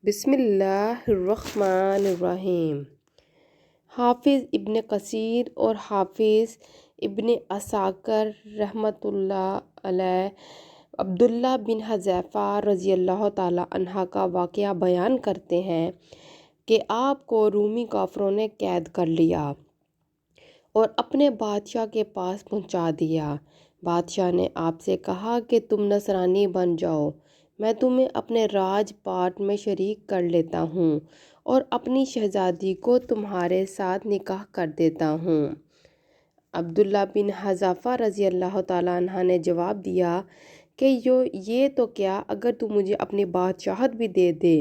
بسم اللہ الرحمن الرحیم۔ حافظ ابن کثیر اور حافظ ابن عساکر رحمۃ اللہ علیہ عبداللہ بن حذیفہ رضی اللہ تعالی عنہ کا واقعہ بیان کرتے ہیں کہ آپ کو رومی کافروں نے قید کر لیا اور اپنے بادشاہ کے پاس پہنچا دیا۔ بادشاہ نے آپ سے کہا کہ تم نصرانی بن جاؤ، میں تمہیں اپنے راج پاٹ میں شریک کر لیتا ہوں اور اپنی شہزادی کو تمہارے ساتھ نکاح کر دیتا ہوں۔ عبداللہ بن حذیفہ رضی اللہ تعالیٰ عنہ نے جواب دیا کہ یہ تو کیا، اگر تو مجھے اپنی بادشاہت بھی دے دے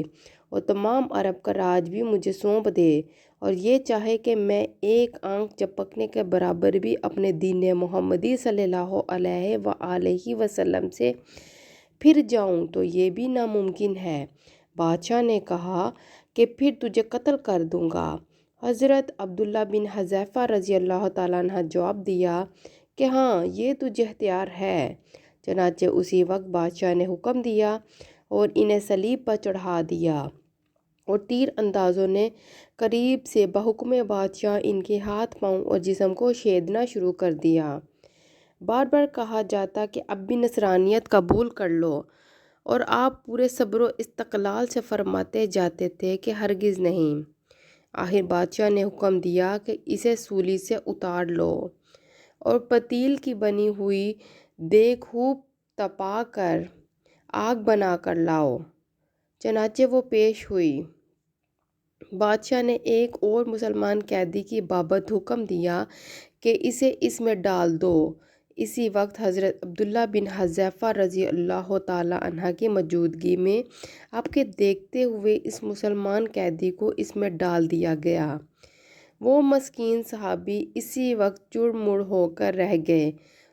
اور تمام عرب کا راج بھی مجھے سونپ دے اور یہ چاہے کہ میں ایک آنکھ جھپکنے کے برابر بھی اپنے دین محمدی صلی اللہ علیہ وآلہ وسلم سے پھر جاؤں تو یہ بھی ناممکن ہے۔ بادشاہ نے کہا کہ پھر تجھے قتل کر دوں گا۔ حضرت عبداللہ بن حذیفہ رضی اللہ تعالیٰ عنہ جواب دیا کہ ہاں، یہ تجھے اختیار ہے۔ چنانچہ اسی وقت بادشاہ نے حکم دیا اور انہیں صلیب پر چڑھا دیا اور تیر اندازوں نے قریب سے بحکم بادشاہ ان کے ہاتھ پاؤں اور جسم کو چھیدنا شروع کر دیا۔ بار بار کہا جاتا کہ اب بھی نصرانیت قبول کر لو، اور آپ پورے صبر و استقلال سے فرماتے جاتے تھے کہ ہرگز نہیں۔ آخر بادشاہ نے حکم دیا کہ اسے سولی سے اتار لو اور پتیل کی بنی ہوئی دیگ خوب تپا کر آگ بنا کر لاؤ۔ چنانچہ وہ پیش ہوئی۔ بادشاہ نے ایک اور مسلمان قیدی کی بابت حکم دیا کہ اسے اس میں ڈال دو۔ اسی وقت حضرت عبداللہ بن حذیفہ رضی اللہ تعالیٰ عنہ کی موجودگی میں آپ کے دیکھتے ہوئے اس مسلمان قیدی کو اس میں ڈال دیا گیا۔ وہ مسکین صحابی اسی وقت چڑ مڑ ہو کر رہ گئے،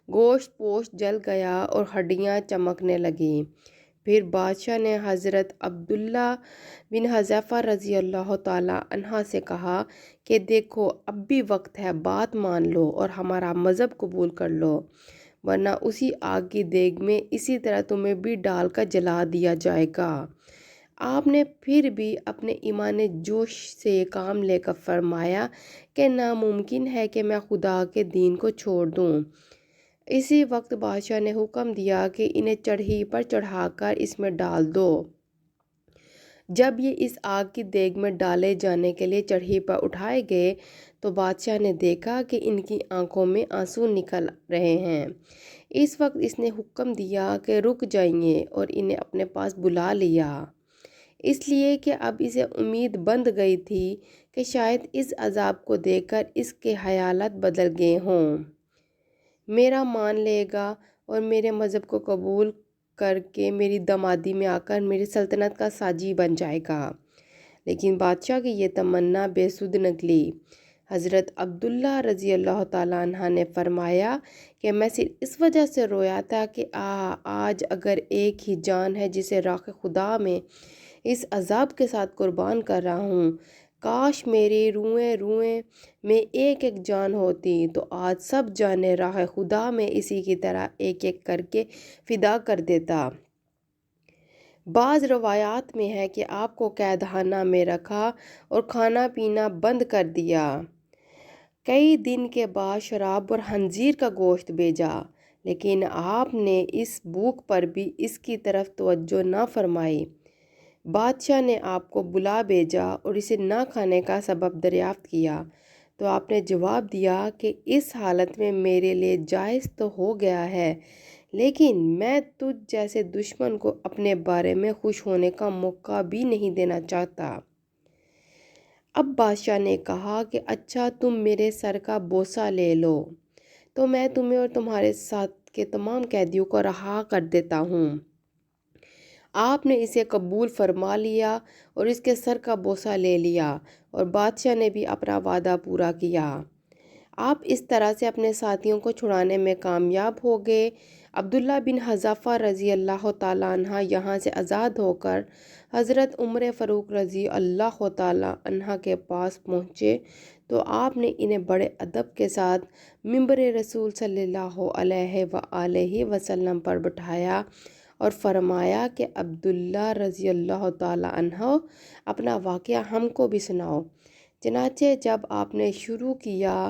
گوشت پوشت جل گیا اور ہڈیاں چمکنے لگیں۔ پھر بادشاہ نے حضرت عبداللہ بن حذیفہ رضی اللہ تعالیٰ عنہ سے کہا کہ دیکھو، اب بھی وقت ہے، بات مان لو اور ہمارا مذہب قبول کر لو، ورنہ اسی آگ کی دیگ میں اسی طرح تمہیں بھی ڈال کر جلا دیا جائے گا۔ آپ نے پھر بھی اپنے ایمان جوش سے کام لے کر فرمایا کہ ناممکن ہے کہ میں خدا کے دین کو چھوڑ دوں۔ اسی وقت بادشاہ نے حکم دیا کہ انہیں چڑھی پر چڑھا کر اس میں ڈال دو۔ جب یہ اس آگ کی دیگ میں ڈالے جانے کے لیے چڑھی پر اٹھائے گئے تو بادشاہ نے دیکھا کہ ان کی آنکھوں میں آنسو نکل رہے ہیں۔ اس وقت اس نے حکم دیا کہ رک جائیے اور انہیں اپنے پاس بلا لیا، اس لیے کہ اب اسے امید بندھ گئی تھی کہ شاید اس عذاب کو دیکھ کر اس کے خیالات بدل گئے ہوں، میرا مان لے گا اور میرے مذہب کو قبول کر کے میری دامادی میں آ کر میری سلطنت کا ساجی بن جائے گا۔ لیکن بادشاہ کی یہ تمنا بے سود نکلی۔ حضرت عبداللہ رضی اللہ تعالیٰ عنہ نے فرمایا کہ میں صرف اس وجہ سے رویا تھا کہ آج اگر ایک ہی جان ہے جسے راہ خدا میں اس عذاب کے ساتھ قربان کر رہا ہوں، کاش میری روئیں روئیں میں ایک ایک جان ہوتی تو آج سب جانیں راہ خدا میں اسی کی طرح ایک ایک کر کے فدا کر دیتا۔ بعض روایات میں ہے کہ آپ کو قید خانہ میں رکھا اور کھانا پینا بند کر دیا۔ کئی دن کے بعد شراب اور خنزیر کا گوشت بھیجا، لیکن آپ نے اس بھوک پر بھی اس کی طرف توجہ نہ فرمائی۔ بادشاہ نے آپ کو بلا بھیجا اور اسے نہ کھانے کا سبب دریافت کیا تو آپ نے جواب دیا کہ اس حالت میں میرے لیے جائز تو ہو گیا ہے، لیکن میں تجھ جیسے دشمن کو اپنے بارے میں خوش ہونے کا موقع بھی نہیں دینا چاہتا۔ اب بادشاہ نے کہا کہ اچھا، تم میرے سر کا بوسہ لے لو تو میں تمہیں اور تمہارے ساتھ کے تمام قیدیوں کو رہا کر دیتا ہوں۔ آپ نے اسے قبول فرما لیا اور اس کے سر کا بوسہ لے لیا اور بادشاہ نے بھی اپنا وعدہ پورا کیا۔ آپ اس طرح سے اپنے ساتھیوں کو چھڑانے میں کامیاب ہو گئے۔ عبداللہ بن حذیفہ رضی اللہ تعالیٰ عنہ یہاں سے آزاد ہو کر حضرت عمر فاروق رضی اللہ تعالیٰ عنہ کے پاس پہنچے تو آپ نے انہیں بڑے ادب کے ساتھ ممبر رسول صلی اللہ علیہ وآلہ وسلم پر بٹھایا اور فرمایا کہ عبداللہ رضی اللہ تعالی عنہ اپنا واقعہ ہم کو بھی سناؤ۔ چنانچہ جب آپ نے شروع کیا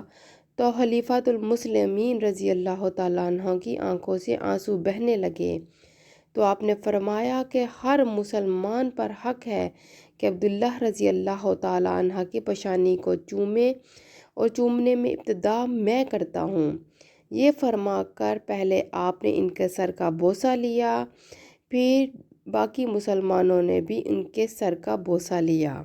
تو خلیفۃ المسلمین رضی اللہ تعالیٰ عنہ کی آنکھوں سے آنسو بہنے لگے، تو آپ نے فرمایا کہ ہر مسلمان پر حق ہے کہ عبداللہ رضی اللہ تعالیٰ عنہ کی پیشانی کو چومے، اور چومنے میں ابتدا میں کرتا ہوں۔ یہ فرما کر پہلے آپ نے ان کے سر کا بوسہ لیا، پھر باقی مسلمانوں نے بھی ان کے سر کا بوسہ لیا۔